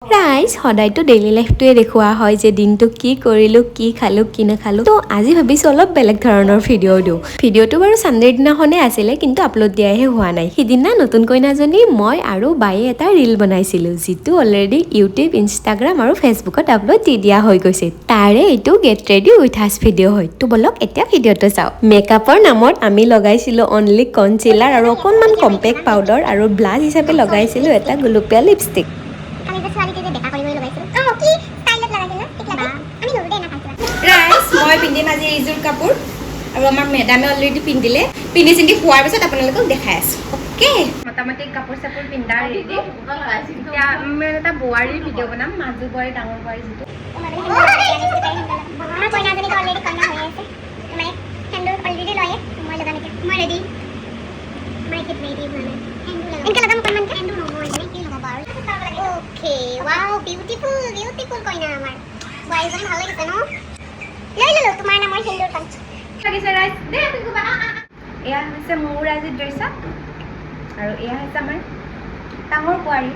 ৰাইজ সদায়তো ডেইলি লাইফটোৱে দেখুওৱা হয় যে দিনটো কি কৰিলোঁ, কি খালোঁ, কি নাখালোঁ। তো আজি ভাবিছোঁ অলপ বেলেগ ধৰণৰ ভিডিঅ' দিওঁ। ভিডিঅ'টো বাৰু ছানডেৰ দিনাখনেই আছিলে, কিন্তু আপলোড দিয়াহে হোৱা নাই। সিদিনা নতুন কইনাজনী মই আৰু বায়ে এটা ৰীল বনাইছিলোঁ, যিটো অলৰেডি ইউটিউব, ইনষ্টাগ্ৰাম আৰু ফেচবুকত আপলোড দি দিয়া হৈ গৈছে। তাৰে এইটো গেট ৰেডি উইথ আছ ভিডিঅ' হয়। তো বলক এতিয়া ভিডিঅ'টো চাওঁ। মেকআপৰ নামত আমি লগাইছিলোঁ অনলি কনচিলাৰ আৰু অকণমান কম্পেক্ট পাউডাৰ, আৰু ব্লাছ হিচাপে লগাইছিলোঁ এটা গুলপীয়া লিপষ্টিক। ৰাইজ মই পিন্ধিম আজি এইযোৰ কাপোৰ, আৰু আমাৰ মেডামে অলৰেডি পিন্ধিলে। পিন্ধি চিন্ধি খোৱাৰ পিছত আপোনালোকক দেখাই আছোঁ। অ'কে, মোটামুটি কাপোৰ চাপোৰ পিন্ধা ৰেডি। এতিয়া আমি এটা বোৱাৰীৰ ভিডিঅ' বনাম, মাজু বোৱাৰী, ডাঙৰ বোৱাৰী যিটো। এয়া হৈছে মোৰ আজি ড্ৰেছ আপ, আৰু এয়া হৈছে আমাৰ ডাঙৰ বোৱাৰী।